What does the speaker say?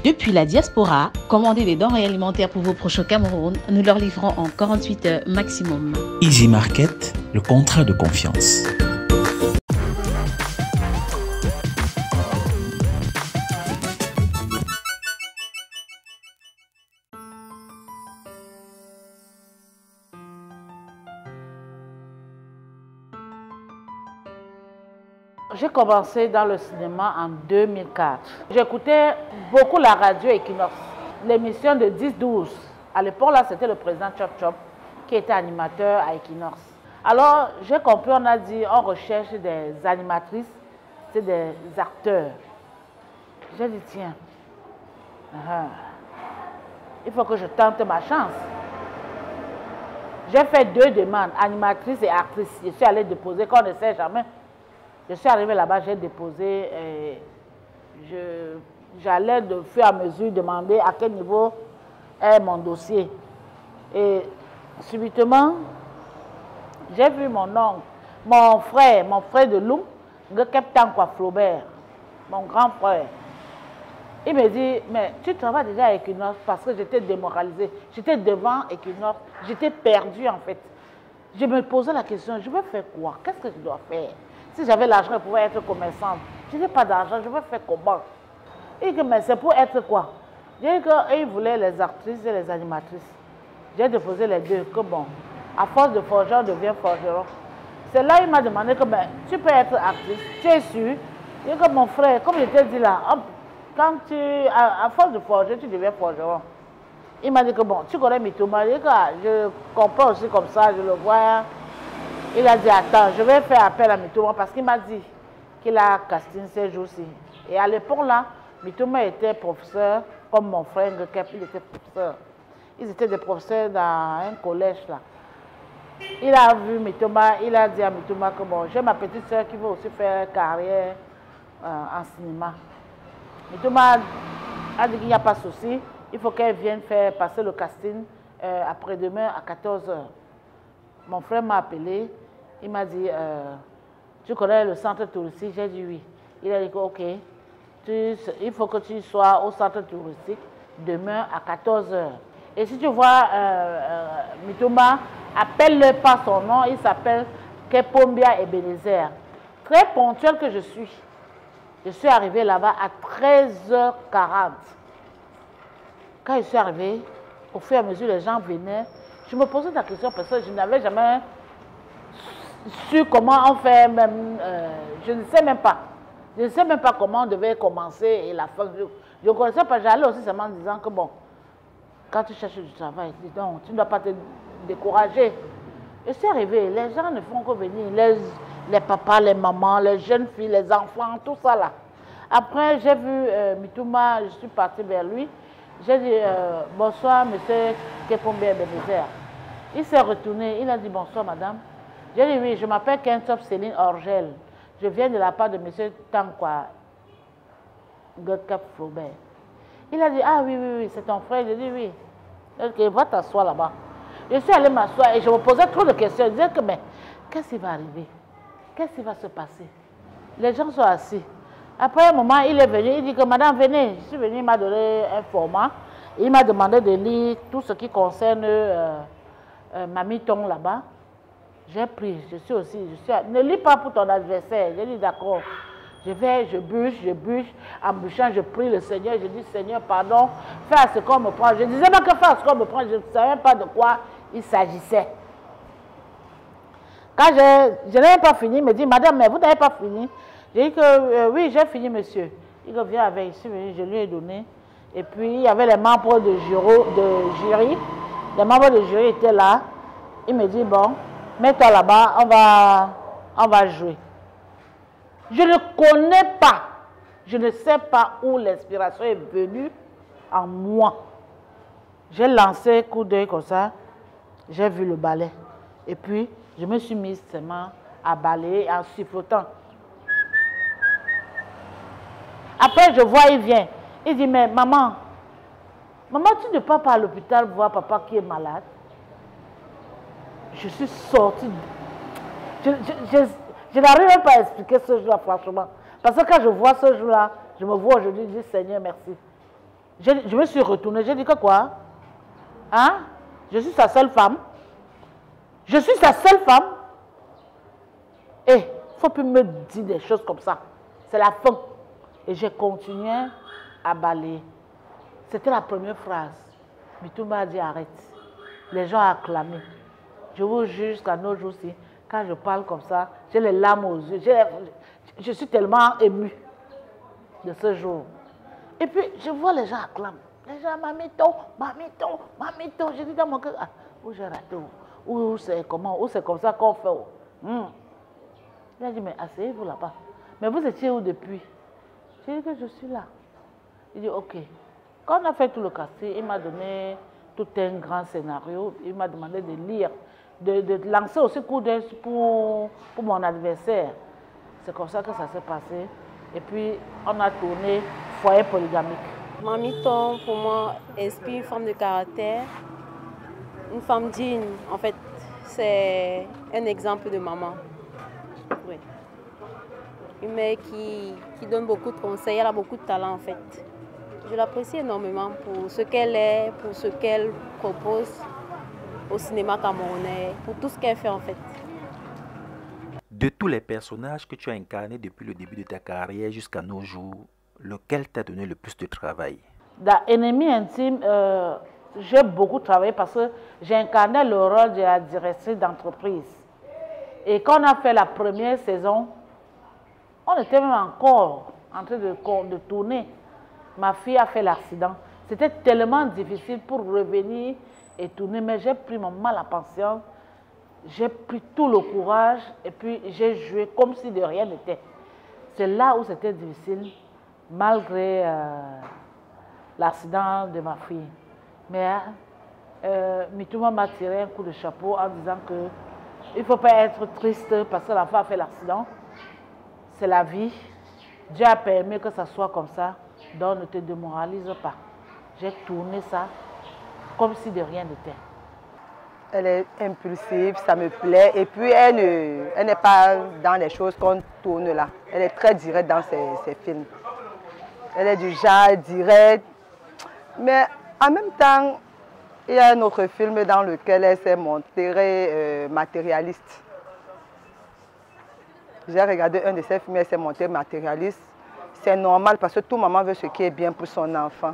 Depuis la diaspora, commandez des denrées alimentaires pour vos proches au Cameroun. Nous leur livrons en 48 heures maximum. Easy Market, le contrat de confiance. J'ai commencé dans le cinéma en 2004. J'écoutais beaucoup la radio Equinox, l'émission de 10-12. À l'époque, là, c'était le président Chop Chop qui était animateur à Equinox. Alors, j'ai compris, on a dit, on recherche des animatrices, c'est des acteurs. J'ai dit, tiens, il faut que je tente ma chance. J'ai fait 2 demandes, animatrice et actrice. Je suis allée déposer, qu'on ne sait jamais. Je suis arrivée là-bas, j'ai déposé, j'allais de fur et à mesure demander à quel niveau est mon dossier. Et subitement, j'ai vu mon oncle, mon frère de Lou, Captain Flaubert, mon grand frère. Il me dit, mais tu travailles déjà avec Equinox parce que j'étais démoralisée. J'étais devant Equinox, j'étais perdue en fait. Je me posais la question, je vais faire quoi? Qu'est-ce que je dois faire? Si j'avais l'argent, je pouvais être commerçante. Je n'ai pas d'argent, je vais faire comment? Il dit, mais c'est pour être quoi? J'ai dit qu'il voulait les actrices et les animatrices. J'ai déposé les 2, que bon, à force de forgeron, on devient forgeron. C'est là qu'il m'a demandé que ben, tu peux être actrice, tu es sûr? J'ai dit que mon frère, comme je t'ai dit là, quand à force de forger, tu deviens forgeron. Il m'a dit que bon, tu connais Mitoma. J'ai dit que je comprends aussi comme ça, je le vois. Il a dit, attends, je vais faire appel à Mitoma parce qu'il m'a dit qu'il a casting ces jours-ci. Et à l'époque là, Mitoma était professeur, comme mon frère Ngekep, il était professeur. Ils étaient des professeurs dans un collège là. Il a vu Mitoma, il a dit à Mitoma que bon, j'ai ma petite soeur qui veut aussi faire carrière en cinéma. Mitoma a dit qu'il n'y a pas de souci, il faut qu'elle vienne faire passer le casting après-demain à 14 h. Mon frère m'a appelé. Il m'a dit, tu connais le centre touristique? J'ai dit oui. Il a dit, ok, il faut que tu sois au centre touristique demain à 14 h. Et si tu vois Mitoma, appelle-le par son nom, il s'appelle Kepombia Ebenezer. Très ponctuel que je suis. Je suis arrivée là-bas à 13 h 40. Quand je suis arrivée, au fur et à mesure, les gens venaient. Je me posais la question parce que je n'avais jamais su comment on fait, même, je ne sais même pas. Je ne sais même pas comment on devait commencer et la fin. Je ne connaissais pas, j'allais aussi seulement en disant que bon, quand tu cherches du travail, dis donc, tu ne dois pas te décourager. Je suis arrivée, les gens ne font que venir, les papas, les mamans, les jeunes filles, les enfants, tout ça là. Après, j'ai vu Mitoma, je suis partie vers lui. J'ai dit, bonsoir, monsieur Kepombe Ebenezer. Il s'est retourné, il a dit, bonsoir, madame. J'ai dit, oui, je m'appelle Kentop Céline Orgel. Je viens de la part de monsieur Tankwa Godkap Flaubert. Il a dit, ah oui, oui, oui, c'est ton frère. J'ai dit, oui. Ok, va t'asseoir là-bas. Je suis allée m'asseoir et je me posais trop de questions. Je disais que, mais, qu'est-ce qui va arriver? Qu'est-ce qui va se passer? Les gens sont assis. Après un moment, il est venu, il dit que madame, venez. Je suis venue, il m'a donné un format. Il m'a demandé de lire tout ce qui concerne Mamie Tong là-bas. J'ai pris, ne lis pas pour ton adversaire. J'ai dit d'accord. Je bûche, en bûchant, je prie le Seigneur. Je dis Seigneur, pardon, fais à ce qu'on me prend. Je ne disais pas que faire à ce qu'on me prend, je ne savais pas de quoi il s'agissait. Quand je n'avais pas fini, il me dit, madame, mais vous n'avez pas fini? J'ai dit que oui, j'ai fini, monsieur. Il revient avec, je lui ai donné. Et puis, il y avait les membres de jury. Les membres de jury étaient là. Il me dit, bon, mets-toi là-bas, on va jouer. Je ne connais pas, je ne sais pas où l'inspiration est venue en moi. J'ai lancé coup d'œil comme ça, j'ai vu le balai. Et puis, je me suis mise seulement à balayer en sifflotant. Après, je vois, il vient. Il dit, mais maman, tu ne pars pas à l'hôpital voir papa qui est malade? Je suis sortie. Je n'arrive même pas à expliquer ce jour-là, franchement. Parce que quand je vois ce jour-là, je me vois aujourd'hui, je dis, Seigneur, merci. Je me suis retournée, j'ai dit que quoi? Hein? Je suis sa seule femme. Je suis sa seule femme. Et il ne faut plus me dire des choses comme ça. C'est la fin. Et j'ai continué à balayer. C'était la première phrase. Mitou m'a dit arrête. Les gens acclamaient. Je vous jure jusqu'à nos jours-ci, quand je parle comme ça, j'ai les larmes aux yeux. Je suis tellement émue de ce jour. Et puis, je vois les gens acclamer. Les gens, mamito, mamito, mamito. Je dis dans mon cœur, ah, où j'ai raté, où c'est comment, où c'est comme ça qu'on fait. Il a dit, mais asseyez-vous là-bas. Mais vous étiez où depuis? J'ai dit que je suis là. Il dit, ok. Quand on a fait tout le casting, il m'a donné tout un grand scénario. Il m'a demandé de lire, de lancer aussi coup d'œil pour mon adversaire. C'est comme ça que ça s'est passé. Et puis, on a tourné Foyer polygamique. Mamito, pour moi, inspire une femme de caractère, une femme digne. En fait, c'est un exemple de maman. Oui. Une mère qui donne beaucoup de conseils, elle a beaucoup de talent en fait. Je l'apprécie énormément pour ce qu'elle est, pour ce qu'elle propose au cinéma camerounais, pour tout ce qu'elle fait en fait. De tous les personnages que tu as incarnés depuis le début de ta carrière jusqu'à nos jours, lequel t'a donné le plus de travail? Dans Ennemi intime, j'ai beaucoup travaillé parce que j'ai incarné le rôle de la directrice d'entreprise. Et quand on a fait la première saison, on était même encore en train de tourner. Ma fille a fait l'accident. C'était tellement difficile pour revenir et tourner, mais j'ai pris mon mal à patience. J'ai pris tout le courage et puis j'ai joué comme si de rien n'était. C'est là où c'était difficile, malgré l'accident de ma fille. Mais Mitouma m'a tiré un coup de chapeau en disant que il ne faut pas être triste parce que l'enfant a fait l'accident. C'est la vie. Dieu a permis que ça soit comme ça. Donc ne te démoralise pas. J'ai tourné ça comme si de rien n'était. Elle est impulsive, ça me plaît. Et puis elle n'est pas dans les choses qu'on tourne là. Elle est très directe dans ses films. Elle est du genre direct. Mais en même temps, il y a un autre film dans lequel elle s'est montrée matérialiste. J'ai regardé un de ses films, elle s'est montrée matérialiste. C'est normal parce que toute maman veut ce qui est bien pour son enfant.